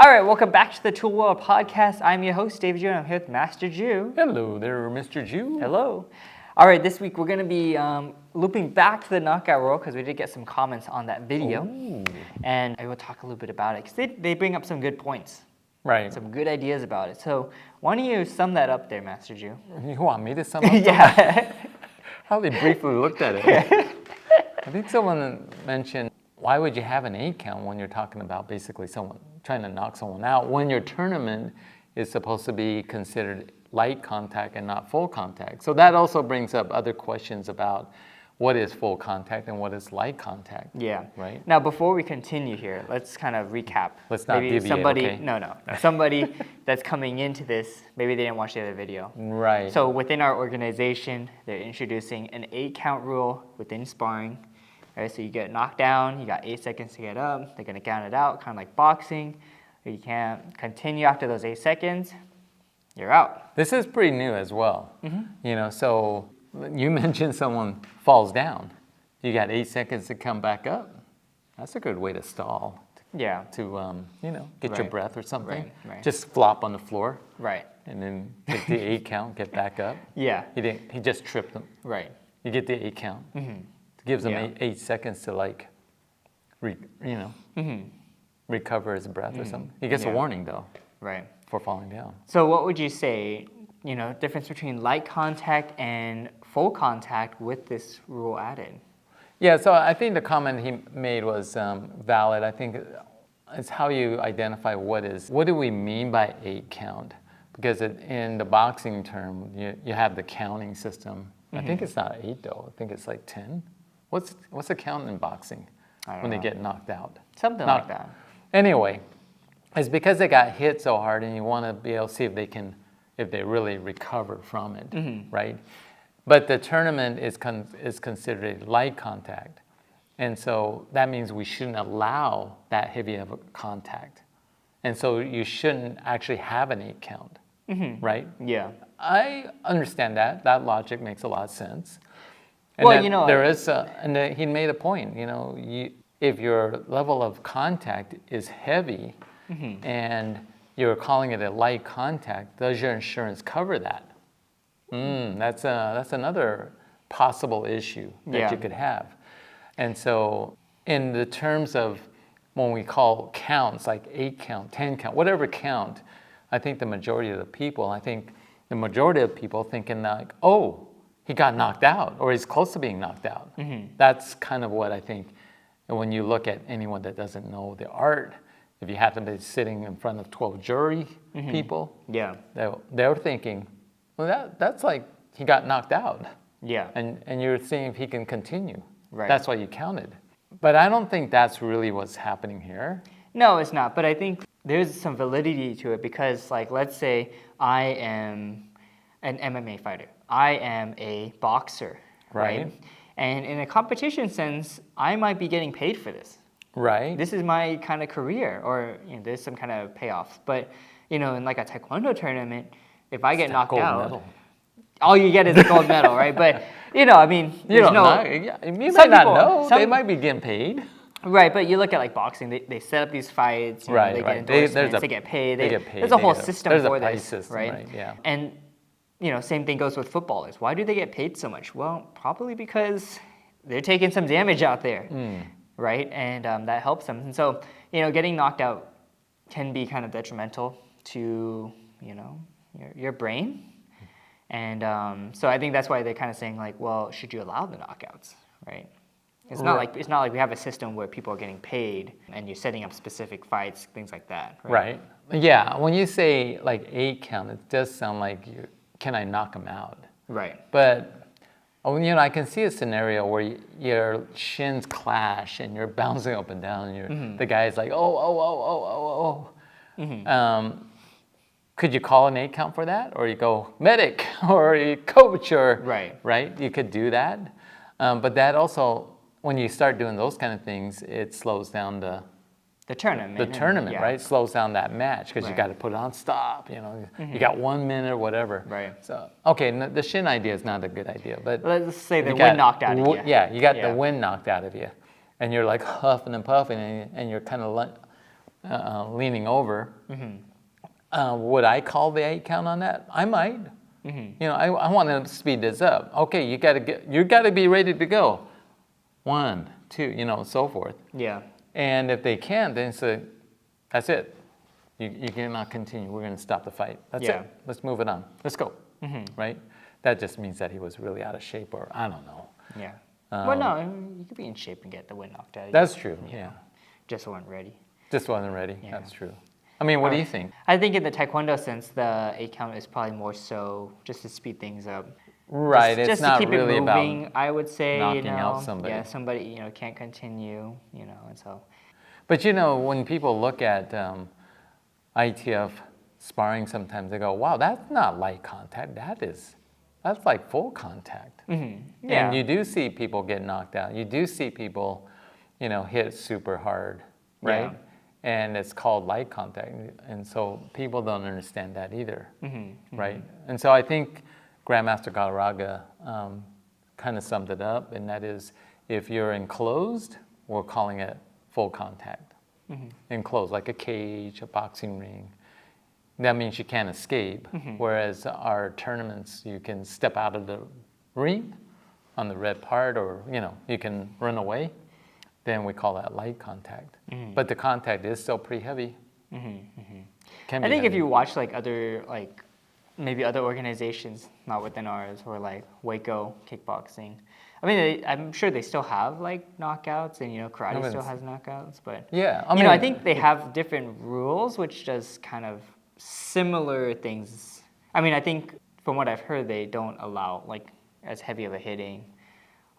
All right, welcome back to the Tool World Podcast. I'm your host, David Jew, and I'm here with Master Jew. Hello there, Mr. Jew. Hello. All right, this week we're going to be looping back to the knockout rule because we did get some comments on that video. Ooh. And I will talk a little bit about it because they bring up some good points. Right. Some good ideas about it. So why don't you sum that up there, Master Jew? You want me to sum up? Yeah. I only briefly looked at it. I think someone mentioned, why would you have an 8 count when you're talking about basically someone trying to knock someone out when your tournament is supposed to be considered light contact and not full contact? So that also brings up other questions about what is full contact and what is light contact. Yeah. Right? Now, before we continue here, let's kind of recap. Let's not maybe deviate, somebody, okay? No. Somebody that's coming into this, maybe they didn't watch the other video. Right. So within our organization, they're introducing an 8 count rule within sparring. Right, so you get knocked down, you got 8 seconds to get up, they're gonna count it out, kind of like boxing. You can't continue after those 8 seconds, you're out. This is pretty new as well. Mm-hmm. So you mentioned someone falls down. You got 8 seconds to come back up. That's a good way to stall. Yeah. To, get your breath or something. Right. Just flop on the floor. Right. And then take the 8 count, get back up. Yeah. He just tripped them. Right. You get the 8 count. Mm-hmm. Gives him 8 seconds to recover his breath or something. He gets a warning though. Right. For falling down. So what would you say, difference between light contact and full contact with this rule added? Yeah, so I think the comment he made was valid. I think it's how you identify what do we mean by 8 count? Because in the boxing term, you have the counting system. I think it's not 8 though. I think it's like 10. What's the count in boxing when they get knocked out? Something like that. Anyway, it's because they got hit so hard, and you want to be able to see if they really recover from it, right? But the tournament is considered a light contact, and so that means we shouldn't allow that heavy of a contact, and so you shouldn't actually have an 8 count, right? Yeah. I understand that. That logic makes a lot of sense. And well, there is, he made a point. If your level of contact is heavy, and you're calling it a light contact, does your insurance cover that? That's another possible issue that you could have. And so, in the terms of when we call counts, like 8 count, 10 count, whatever count, I think the majority of people thinking like, oh, he got knocked out, or he's close to being knocked out. That's kind of what I think. And when you look at anyone that doesn't know the art, if you happen to be sitting in front of 12 jury people, they're thinking, well, that's like he got knocked out. Yeah. And you're seeing if he can continue. Right. That's why you counted. But I don't think that's really what's happening here. No, it's not. But I think there's some validity to it because, let's say I am an MMA fighter. I am a boxer, right? And in a competition sense, I might be getting paid for this. Right. This is my kind of career, or there's some kind of payoff. But in like a taekwondo tournament, if I get knocked out, medal. All you get is a gold medal, right? But you might not know. They might be getting paid. Right, but you look at boxing, they set up these fights, they get endorsements, they get paid. There's a whole system for this, system, right? Yeah. And same thing goes with footballers. Why do they get paid so much? Well, probably because they're taking some damage out there, right? And that helps them. And so, getting knocked out can be kind of detrimental to, your brain. And so I think that's why they're kind of saying well, should you allow the knockouts, right? It's not like we have a system where people are getting paid and you're setting up specific fights, things like that. Right. Yeah. When you say 8 count, it does sound like can I knock him out? Right. But I can see a scenario where your shins clash and you're bouncing up and down, and the guy's like, oh. Could you call an 8 count for that, or you go medic, or you coach, or right? You could do that, but that also, when you start doing those kind of things, it slows down the tournament, right? It slows down that match because you got to put it on stop. You got 1 minute or whatever. Right. So the shin idea is not a good idea, but let's say the wind knocked out of you. Yeah, you got the wind knocked out of you, and you're huffing and puffing, and you're kind of leaning over. Would I call the 8 count on that? I might. You know, I want to speed this up. Okay, you got to be ready to go. 1, 2, you know, so forth. Yeah. And if they can't, then say, that's it. You cannot continue. We're going to stop the fight. That's it. Let's move it on. Let's go. Right? That just means that he was really out of shape, or I don't know. Yeah. Well, no, you could be in shape and get the win knocked out. That's true. Yeah. Just weren't ready. Just wasn't ready. That's true. I mean, what do you think? I think in the Taekwondo sense, the 8 count is probably more so just to speed things up. Right. It's Just not to keep really it moving, about I would say, knocking out somebody. Yeah, somebody, can't continue, and so. But when people look at ITF sparring, sometimes they go, "Wow, that's not light contact. That's like full contact." Yeah. And you do see people get knocked out. You do see people, hit super hard, right? Yeah. And it's called light contact, and so people don't understand that either, right? And so I think Grandmaster Galarraga kind of summed it up, and that is, if you're enclosed, we're calling it full contact. Enclosed, like a cage, a boxing ring. That means you can't escape. Whereas our tournaments, you can step out of the ring on the red part, or you can run away. Then we call that light contact. But the contact is still pretty heavy. I think if you watch maybe other organizations, not within ours, or like Waco kickboxing, I mean, I'm sure they still have knockouts, and karate still has knockouts, but yeah, I think they have different rules, which does kind of similar things. I mean, I think from what I've heard, they don't allow as heavy of a hitting,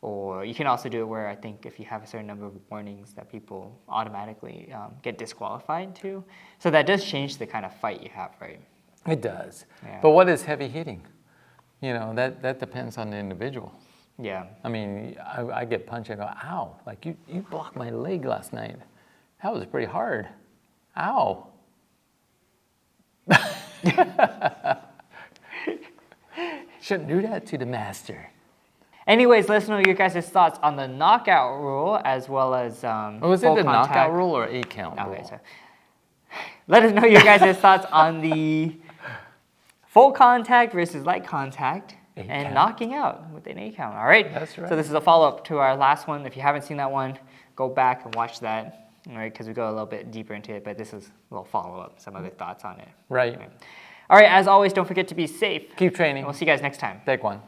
or you can also do it where I think if you have a certain number of warnings, that people automatically get disqualified too. So that does change the kind of fight you have, right? It does. Yeah. But what is heavy hitting? That depends on the individual. Yeah. I mean, I get punched and go, ow, like you blocked my leg last night. That was pretty hard. Ow. Shouldn't do that to the master. Anyways, let us know your guys' thoughts on the knockout rule, as well as Was it the knockout rule or 8 count rule? Okay, so let us know your guys' thoughts on the full contact versus light contact and count. knocking out with an 8 count. All right? That's right. So this is a follow-up to our last one. If you haven't seen that one, go back and watch that, all right, because we go a little bit deeper into it, but this is a little follow-up, some other thoughts on it. Right. All right, as always, don't forget to be safe. Keep training. And we'll see you guys next time. Take one.